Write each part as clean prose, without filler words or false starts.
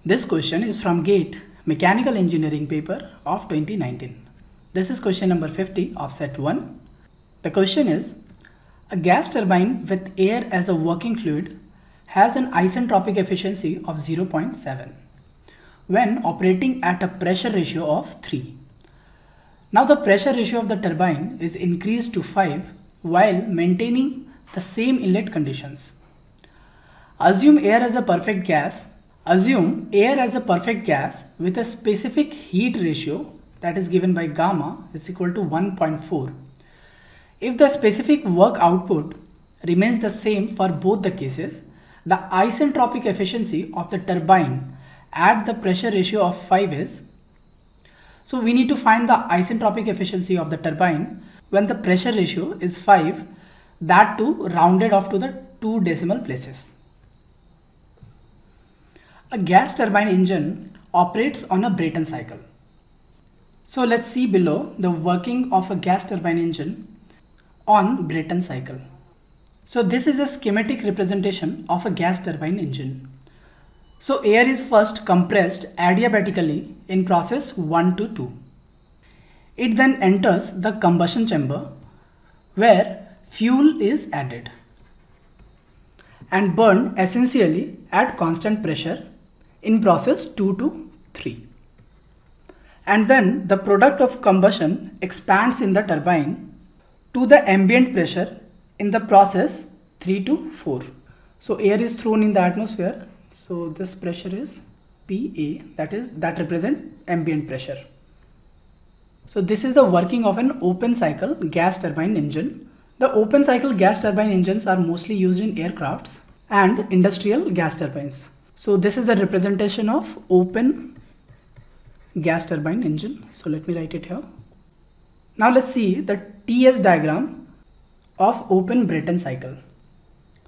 This question is from GATE Mechanical Engineering paper of 2019. This is question number 50 of set 1. The question is, a gas turbine with air as a working fluid has an isentropic efficiency of 0.7 when operating at a pressure ratio of 3. Now the pressure ratio of the turbine is increased to 5 while maintaining the same inlet conditions. Assume air as a perfect gas with a specific heat ratio that is given by gamma is equal to 1.4. If the specific work output remains the same for both the cases, the isentropic efficiency of the turbine at the pressure ratio of 5 is. So we need to find the isentropic efficiency of the turbine when the pressure ratio is 5, that too rounded off to the 2 decimal places. A gas turbine engine operates on a Brayton cycle. So let's see below the working of a gas turbine engine on Brayton cycle. So this is a schematic representation of a gas turbine engine. So air is first compressed adiabatically in process 1 to 2. It then enters the combustion chamber where fuel is added and burned essentially at constant pressure in process 2 to 3. And then the product of combustion expands in the turbine to the ambient pressure in the process 3 to 4. So air is thrown in the atmosphere. So this pressure is PA, that represents ambient pressure. So this is the working of an open cycle gas turbine engine. The open cycle gas turbine engines are mostly used in aircrafts and industrial gas turbines. So this is the representation of open gas turbine engine. So let me write it here. Now let's see the TS diagram of open Brayton cycle.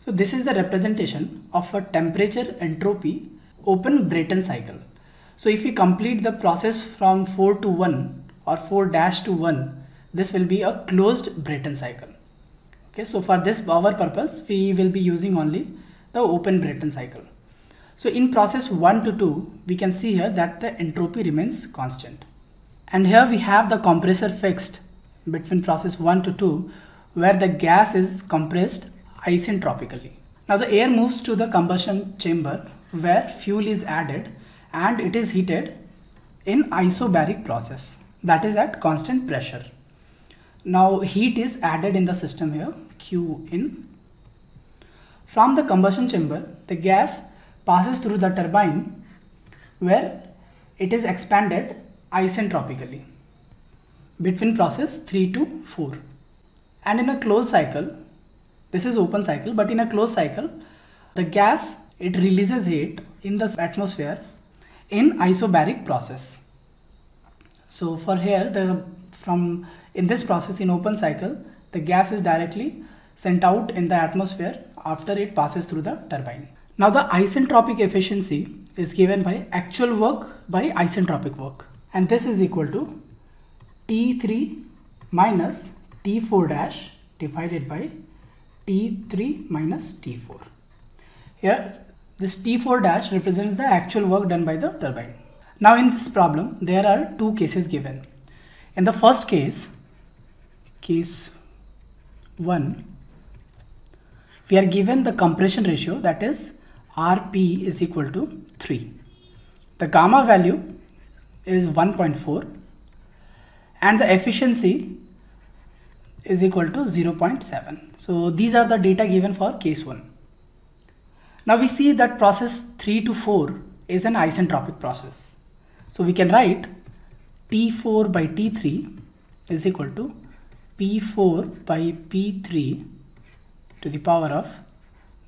So this is the representation of a temperature entropy open Brayton cycle. So if we complete the process from 4 to 1 or 4 dash to 1, this will be a closed Brayton cycle. Okay, so for this our purpose, we will be using only the open Brayton cycle. So in process 1 to 2, we can see here that the entropy remains constant. And here we have the compressor fixed between process 1 to 2, where the gas is compressed isentropically. Now the air moves to the combustion chamber where fuel is added and it is heated in isobaric process, that is at constant pressure. Now heat is added in the system here, Q in. From the combustion chamber, the gas passes through the turbine where it is expanded isentropically between process 3 to 4. And in a closed cycle, this is open cycle, but in a closed cycle, the gas, it releases heat in the atmosphere in isobaric process. So for here, in this process in open cycle, the gas is directly sent out in the atmosphere after it passes through the turbine. Now the isentropic efficiency is given by actual work by isentropic work, and this is equal to T3 minus T4 dash divided by T3 minus T4. Here this T4 dash represents the actual work done by the turbine. Now in this problem there are 2 cases given. In the first case, case 1, we are given the compression ratio, that is RP is equal to 3. The gamma value is 1.4 and the efficiency is equal to 0.7. So these are the data given for case 1. Now we see that process 3 to 4 is an isentropic process. So we can write T4 by T3 is equal to P4 by P3 to the power of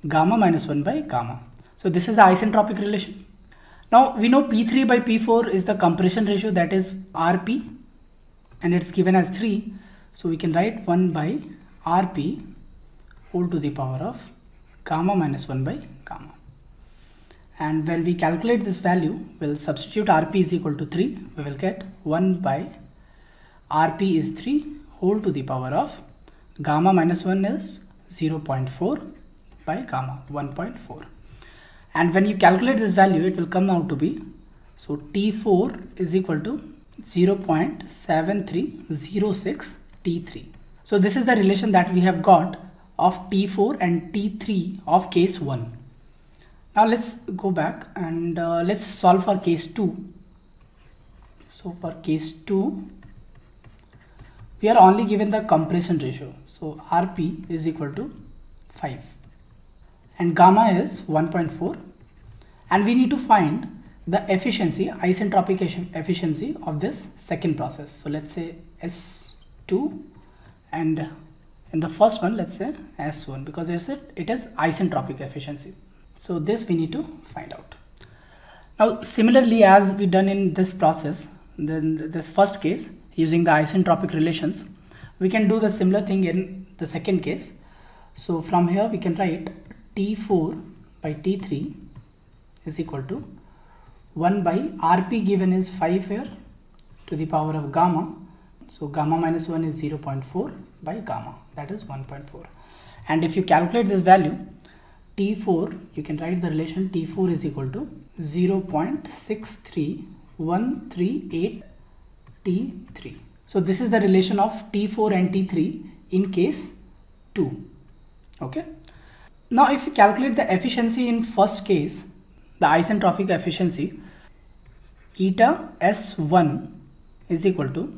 gamma minus 1 by gamma. So this is the isentropic relation. Now we know P3 by P4 is the compression ratio, that is RP, and it's given as 3. So we can write 1 by RP whole to the power of gamma minus 1 by gamma. And when we calculate this value, we'll substitute RP is equal to 3. We will get 1 by RP is 3 whole to the power of gamma minus 1 is 0.4 by gamma 1.4. And when you calculate this value, it will come out to be, so T4 is equal to 0.7306 T3. So this is the relation that we have got of T4 and T3 of case 1. Now let's go back and let's solve for case 2. So for case 2, we are only given the compression ratio. So RP is equal to 5 and gamma is 1.4, and we need to find the efficiency, isentropic efficiency of this second process. So let's say S2, and in the first one let's say S1, because it is isentropic efficiency. So this we need to find out. Now similarly, as we done in this process, then this first case using the isentropic relations, we can do the similar thing in the second case. So from here we can write T4 by T3 is equal to 1 by RP given is 5 here to the power of gamma. So gamma minus 1 is 0.4 by gamma, that is 1.4. And if you calculate this value, T4, you can write the relation T4 is equal to 0.63138 T3. So this is the relation of T4 and T3 in case 2. Okay. Now if you calculate the efficiency in first case, the isentropic efficiency, eta S1 is equal to,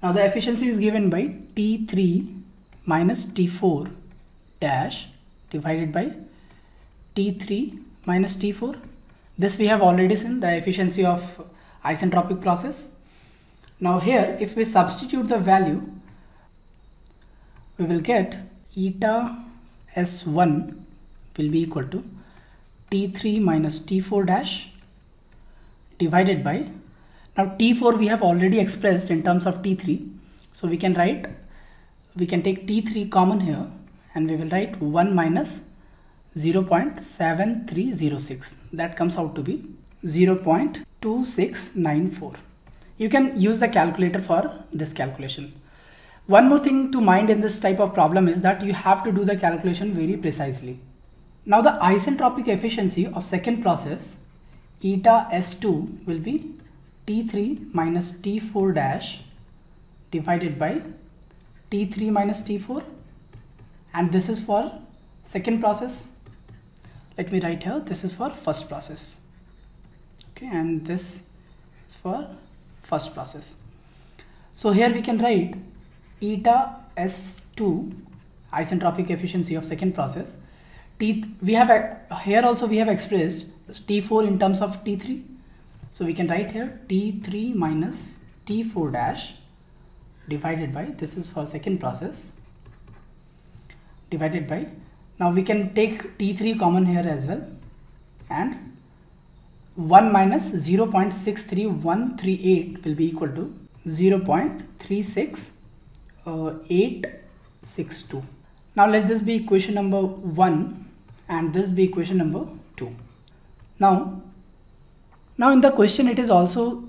now the efficiency is given by T3 minus T4 dash divided by T3 minus T4. This we have already seen, the efficiency of isentropic process. Now here if we substitute the value, we will get eta S1 will be equal to T3 minus T4 dash divided by, now T4 we have already expressed in terms of T3, so we can take T3 common here and we will write 1 minus 0.7306, that comes out to be 0.2694. You can use the calculator for this calculation. One more thing to mind in this type of problem is that you have to do the calculation very precisely. Now the isentropic efficiency of second process, eta S2 will be T3 minus T4 dash divided by T3 minus T4, and this is for second process. Let me write here, this is for first process. Okay, and this is for first process. So here we can write eta S2, isentropic efficiency of second process. We have here also we have expressed T4 in terms of T3. So we can write here T3 minus T4 dash divided by, this is for second process, divided by, now we can take T3 common here as well, and 1 minus 0.63138 will be equal to 0.36862. Now let this be equation number 1 and this be equation number 2. Now in the question it is also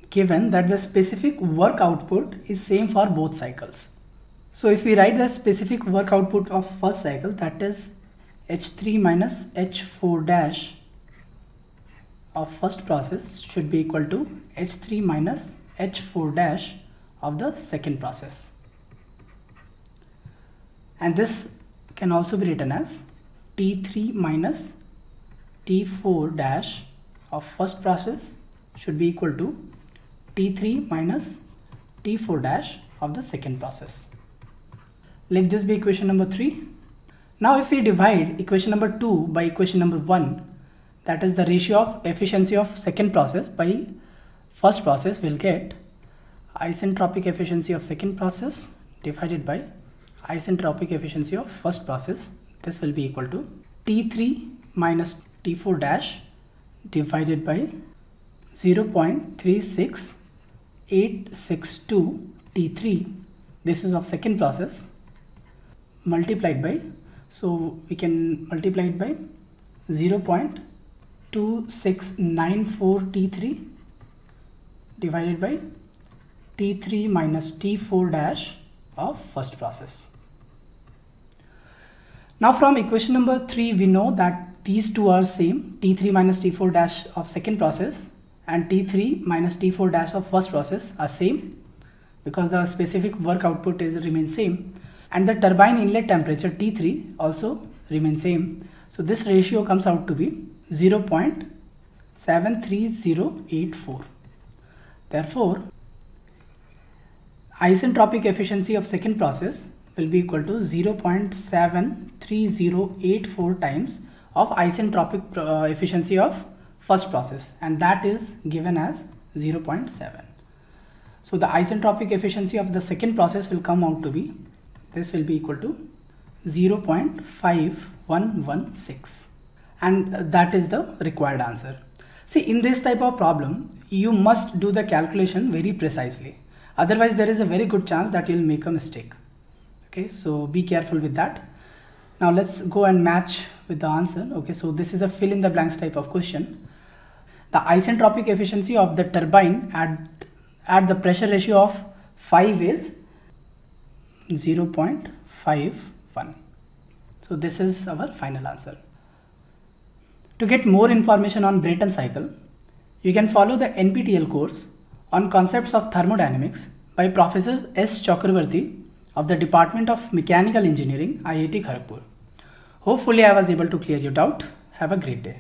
given that the specific work output is same for both cycles. So if we write the specific work output of first cycle, that is H3 minus H4 dash of first process should be equal to H3 minus H4 dash of the second process. And this can also be written as T3 minus T4 dash of first process should be equal to T3 minus T4 dash of the second process. Let this be equation number 3. Now if we divide equation number 2 by equation number 1, that is the ratio of efficiency of second process by first process, we'll get isentropic efficiency of second process divided by isentropic efficiency of first process. This will be equal to T3 minus T4 dash divided by 0.36862 T3, this is of second process, multiplied by, so we can multiply it by 0.2694 T3 divided by T3 minus T4 dash of first process. Now from equation number 3 we know that these two are same, T3 minus T4 dash of second process and T3 minus T4 dash of first process are same because the specific work output remains same, and the turbine inlet temperature T3 also remains same. So this ratio comes out to be 0.73084. Therefore, isentropic efficiency of second process will be equal to 0.73084 times of isentropic efficiency of first process, and that is given as 0.7. So the isentropic efficiency of the second process will come out to be, this will be equal to 0.5116, and that is the required answer. See, in this type of problem, you must do the calculation very precisely. Otherwise, there is a very good chance that you'll make a mistake. Okay, so be careful with that. Now let's go and match with the answer. Okay, so this is a fill in the blanks type of question. The isentropic efficiency of the turbine at the pressure ratio of 5 is 0.51. So this is our final answer. To get more information on Brayton cycle, you can follow the NPTEL course on concepts of thermodynamics by Professor S. Chakravarti of the Department of Mechanical Engineering, IIT Kharagpur. Hopefully I was able to clear your doubt. Have a great day.